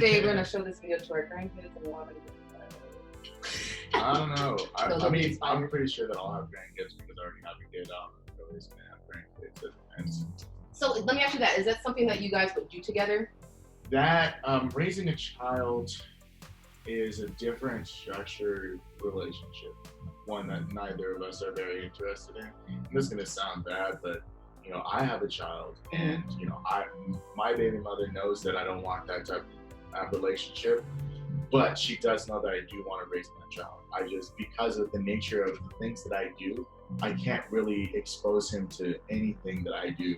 day we're gonna show this video to our grandkids and we'll have it. I don't know. I mean, I'm pretty sure that I'll have grandkids because I already have a kid. I'm always gonna have grandkids. It depends. So let me ask you that: is that something that you guys would do together? That raising a child is a different structured relationship, one that neither of us are very interested in. And this is gonna sound bad, but you know, I have a child, and you know, my baby mother knows that I don't want that type of relationship, but she does know that I do want to raise my child. I just, because of the nature of the things that I do, I can't really expose him to anything that I do,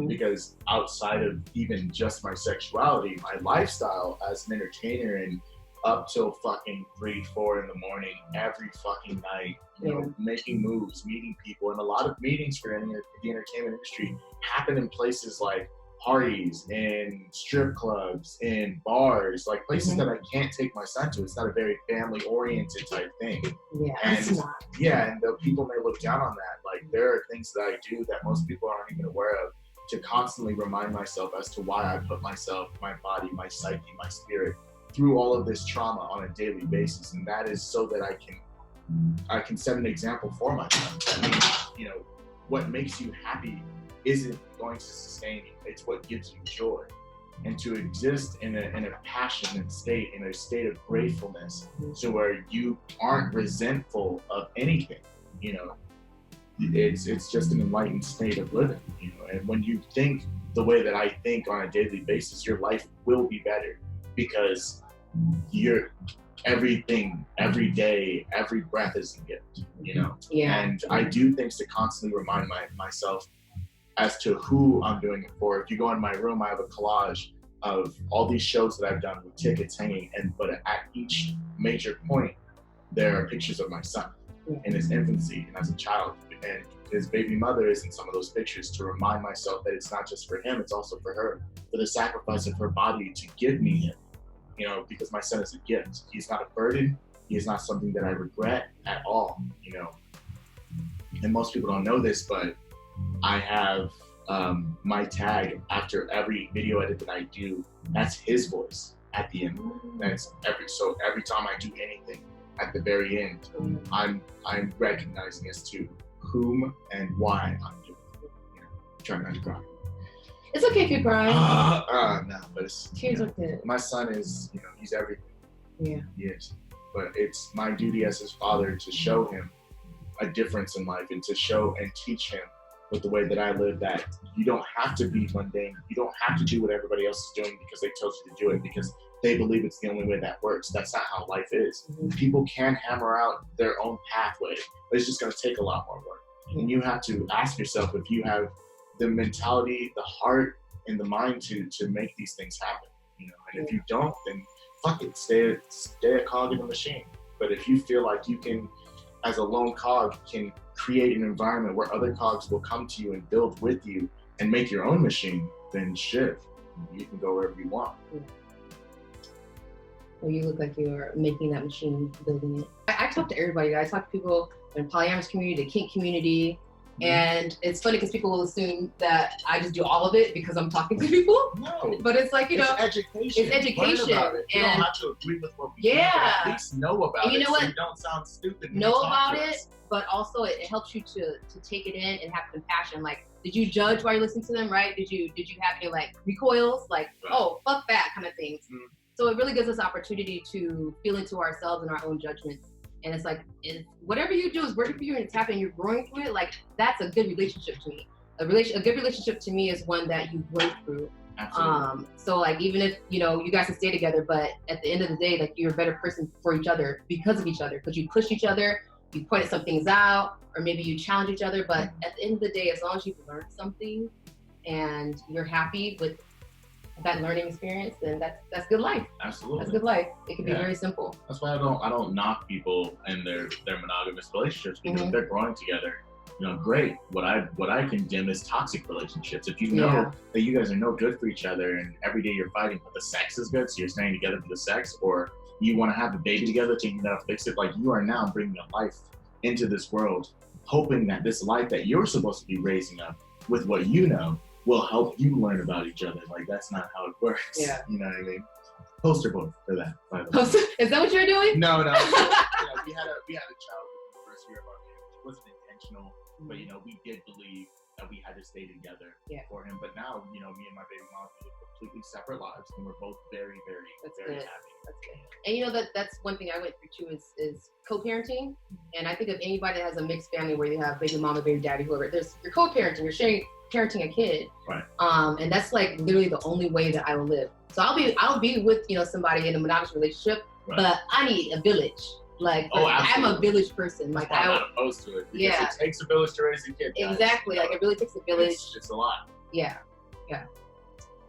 because outside of even just my sexuality, my lifestyle as an entertainer and up till fucking 3, 4 in the morning, every fucking night, you know, making moves, meeting people, and a lot of meetings for the entertainment industry happen in places like parties, in strip clubs, in bars, like places that I can't take my son to. It's not a very family-oriented type thing. Yeah, and it's not. yeah, and though people may look down on that, like there are things that I do that most people aren't even aware of, to constantly remind myself as to why I put myself, my body, my psyche, my spirit through all of this trauma on a daily basis, and that is so that I can set an example for my son. I mean, you know, what makes you happy isn't going to sustain you. It's what gives you joy. And to exist in a passionate state, in a state of gratefulness, so where you aren't resentful of anything, you know, it's just an enlightened state of living, you know. And when you think the way that I think on a daily basis, your life will be better, because you're everything, every day, every breath is a gift, you know. And I do things to constantly remind myself as to who I'm doing it for. If you go in my room, I have a collage of all these shows that I've done with tickets hanging, but at each major point, there are pictures of my son in his infancy and as a child, and his baby mother is in some of those pictures, to remind myself that it's not just for him, it's also for her, for the sacrifice of her body to give me him, you know, because my son is a gift. He's not a burden. He is not something that I regret at all, you know. And most people don't know this, but I have my tag after every video edit that I do, that's his voice at the end. That's every time I do anything, at the very end, I'm recognizing as to whom and why I'm doing it. You know, trying not to cry. It's okay if you cry. No, but it's, tears are good. My son is, you know, he's everything. Yeah. He is. But it's my duty as his father to show him a difference in life, and to show and teach him with the way that I live, that you don't have to be mundane. You don't have to do what everybody else is doing because they told you to do it, because they believe it's the only way that works. That's not how life is. People can hammer out their own pathway, but it's just going to take a lot more work. And you have to ask yourself if you have the mentality, the heart, and the mind to make these things happen. You know, and if you don't, then fuck it, stay a cog in the machine. But if you feel like you can, as a lone cog, can create an environment where other cogs will come to you and build with you and make your own machine, then shit, you can go wherever you want. Well, you look like you're making that machine, building it. I talk to everybody. I talk to people in the polyamorous community, the kink community, and it's funny because people will assume that I just do all of it because I'm talking to people. No. But it's like, you know, education. It's education. Learn about it. You don't And have to agree with what we do, but at least know about and you it, know what? so you don't sound stupid when know you talk about to it, us. but also it helps you to take it in and have compassion. Like, did you judge while you're listening to them, right? Did you have any like recoils, like, oh, fuck that kind of things? So it really gives us opportunity to feel into ourselves and our own judgments. And it's like, whatever you do is working for you and it's happening, you're growing through it, like, that's a good relationship to me. A good relationship to me is one that you grow through. Absolutely. So like, even if, you know, you guys can stay together, but at the end of the day, like, you're a better person for each other because of each other, because you push each other, you pointed some things out, or maybe you challenge each other. But at the end of the day, as long as you've learned something and you're happy with that learning experience, then that's good life. Absolutely. That's good life. It can be very simple. That's why I don't knock people and their monogamous relationships, because if they're growing together, you know, great. What I condemn is toxic relationships. If you know that you guys are no good for each other and every day you're fighting, but the sex is good, so you're staying together for the sex, or you want to have a baby together thinking that'll fix it, like, you are now bringing a life into this world, hoping that this life that you're supposed to be raising up with what you know will help you learn about each other. Like, that's not how it works. Yeah. You know what I mean? Poster boy for that, by the way. Is that what you're doing? No. We had a child in the first year of our marriage. It wasn't intentional, but we did believe that we had to stay together for him. But now, me and my baby mom live completely separate lives, and we're both very, very, very happy. That's good. And that's one thing I went through too is co-parenting. And I think of anybody that has a mixed family where you have baby mama, baby daddy, whoever, you're co-parenting, you're sharing parenting a kid. Right. And that's like literally the only way that I will live. So I'll be with somebody in a monogamous relationship, but I need a village. Like I'm a village person. Like I'm not opposed to it. Because it takes a village to raise a kid. Guys. Exactly. Like it really takes a village. It's a lot. Yeah.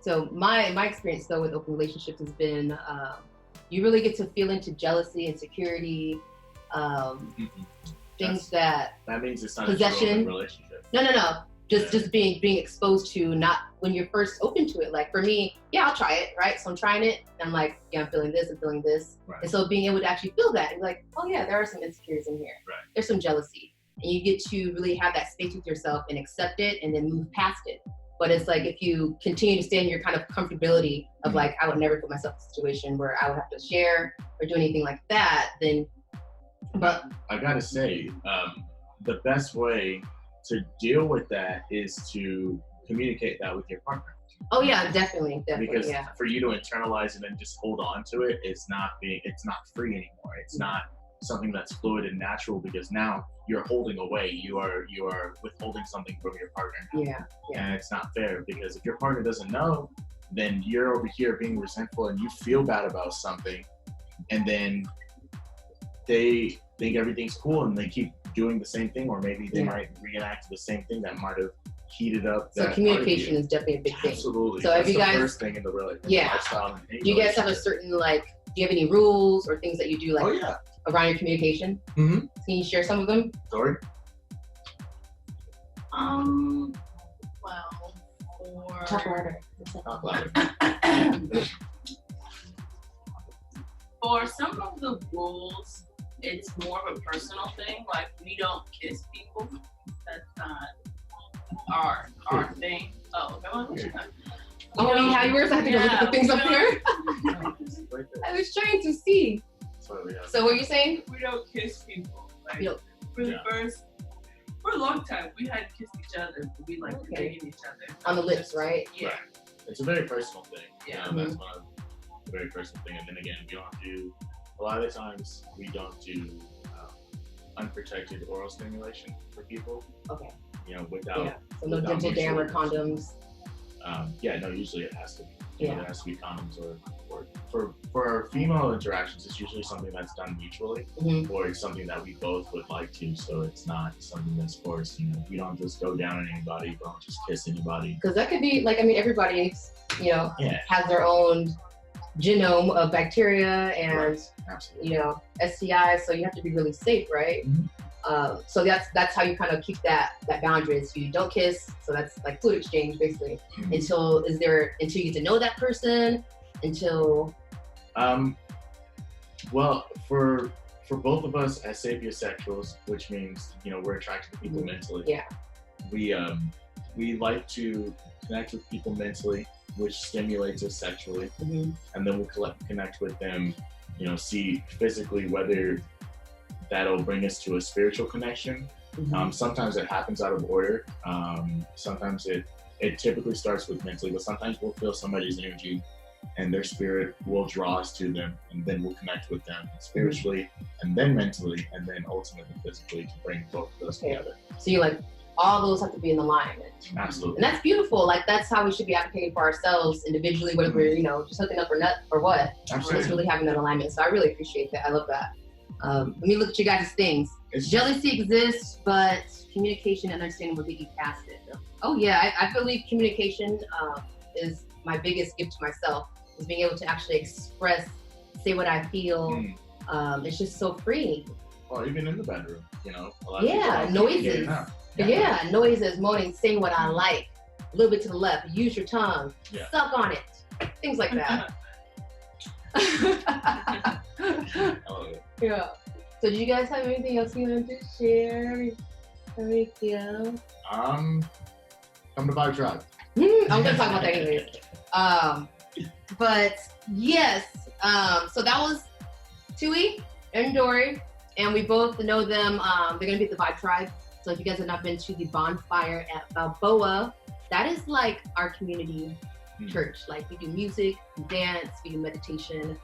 So my experience though with open relationships has been you really get to feel into jealousy, insecurity, things that means it's not possession. A open relationship. No. Just being exposed to, not when you're first open to it. Like for me, I'll try it, right? So I'm trying it, and I'm like, I'm feeling this, Right. And so being able to actually feel that, and like, oh yeah, there are some insecurities in here. Right. There's some jealousy, and you get to really have that space with yourself and accept it, and then move past it. But it's like if you continue to stay in your kind of comfortability of like, I would never put myself in a situation where I would have to share or do anything like that, then. But I gotta say, the best way to deal with that is to communicate that with your partner. Oh yeah, definitely. Because for you to internalize it and just hold on to it, it's not free anymore. It's not something that's fluid and natural, because now you're holding away. You are withholding something from your partner. Yeah. And it's not fair, because if your partner doesn't know, then you're over here being resentful and you feel bad about something, and then they think everything's cool and they keep doing the same thing, or maybe they might reenact the same thing that might have heated up. So communication is definitely a big thing. Absolutely. So that's if you guys, the first thing in the relationship. Lifestyle. Do you guys have a certain do you have any rules or things that you do around your communication? Mm-hmm. Can you share some of them? Dori? Talk louder. For some of the rules, it's more of a personal thing. Like, we don't kiss people. That's not our thing. Oh, okay. Oh, you have yours? I have to go look at the things up here. I was trying to see. So what are you saying? We don't kiss people. Like, Yep. For a long time, we hadn't kissed each other, but we digging each other. On the lips, right? Yeah. Right. It's a very personal thing. Yeah. That's one of the very personal thing. And then again, we don't do, a lot of the times, we don't do unprotected oral stimulation for people. Okay. Without. So no dental dam or condoms. Usually it has to be. Yeah. There has to be condoms, or for female interactions, it's usually something that's done mutually, or it's something that we both would like to. So it's not something that's forced. We don't just go down on anybody. We don't just kiss anybody. Because that could be everybody, has their own genome of bacteria and STIs. So you have to be really safe, right? Mm-hmm. So that's how you kind of keep that boundary. Is you don't kiss. So that's like fluid exchange, basically. Mm-hmm. Until you get to know that person. Until. Well, for both of us as sapiosexuals, which means we're attracted to people mentally. Yeah. We like to connect with people mentally, which stimulates us sexually, and then we'll connect with them. See physically whether that'll bring us to a spiritual connection. Sometimes it happens out of order. Sometimes it typically starts with mentally, but sometimes we'll feel somebody's energy and their spirit will draw us to them, and then we'll connect with them spiritually and then mentally and then ultimately physically to bring both of those together. So you all those have to be in alignment. Absolutely. And that's beautiful. That's how we should be advocating for ourselves individually, whether we're, just hooking up or what. Absolutely. It's really having that alignment. So I really appreciate that. I love that. Let me look at you guys' things. Jealousy exists, but communication and understanding will get you past it. Oh yeah, I believe communication is my biggest gift to myself, is being able to actually express, say what I feel. It's just so free. Or even in the bedroom, a lot of noises. Noises, moaning, saying what I like, a little bit to the left, use your tongue, suck on it, things like that. I love it. Yeah. So do you guys have anything else you want to share? Come to Vibe Tribe. I'm gonna talk about that anyways. But Yes. So that was Tui and Dori, and we both know them. They're gonna be at the Vibe Tribe. So if you guys have not been to the bonfire at Balboa, that is like our community church. Like we do music, we dance, we do meditation,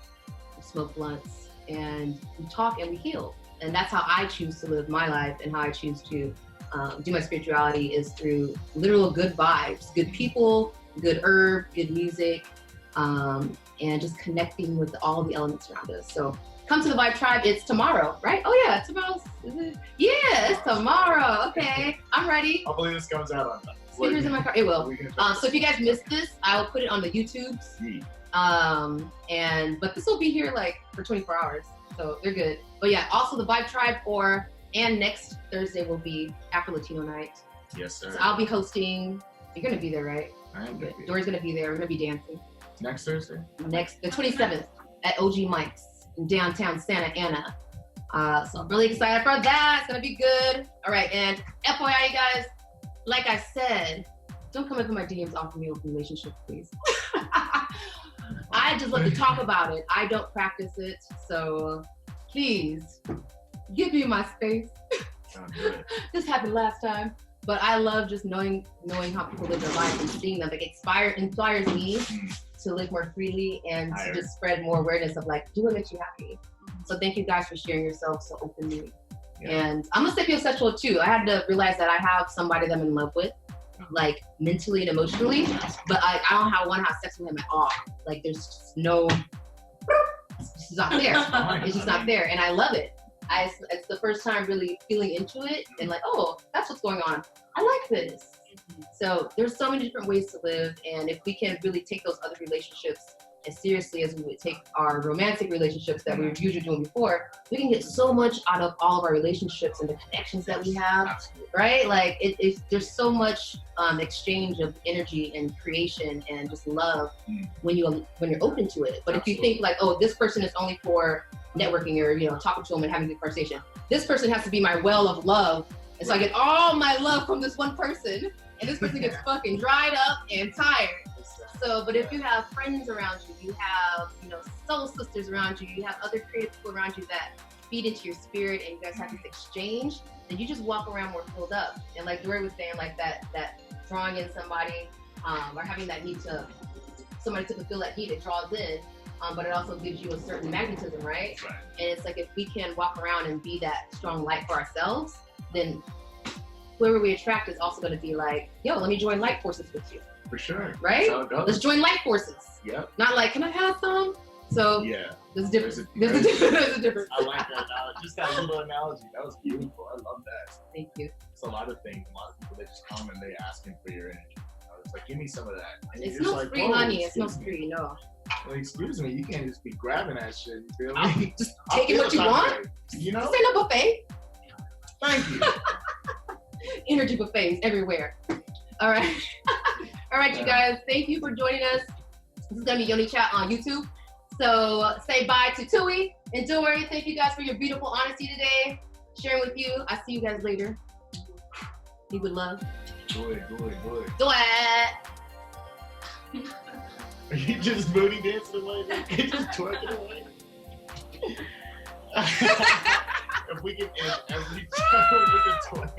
we smoke blunts, and we talk and we heal. And that's how I choose to live my life, and how I choose to do my spirituality is through literal good vibes, good people, good herb, good music, and just connecting with all the elements around us. So come to the Vibe Tribe. It's tomorrow, right? Oh yeah, tomorrow's, is it? Yeah, it's tomorrow. Okay, I'm ready. Hopefully this comes out on time. Speakers in my car. It will. So if you guys missed this, I will put it on the YouTubes. But this will be here like for 24 hours, so they're good. But yeah, also the Vibe Tribe and next Thursday will be Afro Latino night. Yes, sir. So I'll be hosting. You're gonna be there, right? I am gonna be. Dori's gonna be there. We're gonna be dancing. Next Thursday? The 27th at OG Mike's in downtown Santa Ana. So I'm really excited for that. It's gonna be good. All right, and FYI, you guys, like I said, don't come up in my DMs offering me a open relationship, please. I just love to talk about it. I don't practice it, so please give me my space. This happened last time. But I love just knowing how people live their life and seeing them. Like inspires me to live more freely and to just spread more awareness of like, do what makes you happy. So thank you guys for sharing yourself so openly. Yeah. And I'm a sapiosexual too. I had to realize that I have somebody that I'm in love with, like mentally and emotionally, but I don't want to have sex with him at all. Like there's just it's just not there. It's just not there. And I love it. It's the first time really feeling into it and like, oh, that's what's going on. I like this. So there's so many different ways to live, and if we can really take those other relationships as seriously as we would take our romantic relationships that we were usually doing before, we can get so much out of all of our relationships and the connections that we have, right? Like there's so much exchange of energy and creation and just love when you're open to it. But if you think like, oh, this person is only for networking or talking to them and having a good conversation, this person has to be my well of love, and so I get all my love from this one person, and this person gets fucking dried up and tired. So, but if you have friends around you have soul sisters around you, you have other creative people around you that feed into your spirit, and you guys have this exchange, then you just walk around more filled up. And like Dori was saying, like that drawing in somebody, or having that need to somebody to fulfill that need, it draws in. But it also gives you a certain magnetism, right? And it's like if we can walk around and be that strong light for ourselves, then whoever we attract is also going to be like, yo, let me join light forces with you. For sure. Right? That's how it goes. Let's join light forces. Yep. Not like, can I have some? So yeah, there's a difference. There's a difference. I like that analogy. Just that little analogy. That was beautiful. I love that. Thank you. It's a lot of things. A lot of people, they just come and they asking for your energy. It's like, give me some of that. And it smells free, honey. It smells free, no. Well, excuse me, you can't just be grabbing that shit, you feel me? Just taking what you want. This ain't no buffet. Thank you. Energy buffets everywhere. All right. All right, you guys. Thank you for joining us. This is going to be YONICHAT on YouTube. So say bye to Tui and Dori. Thank you guys for your beautiful honesty today. Sharing with you. I'll see you guys later. You would love. Do it. Do it. Are you just booty dancing away? You just twerking away? If we can end every time with a twerk.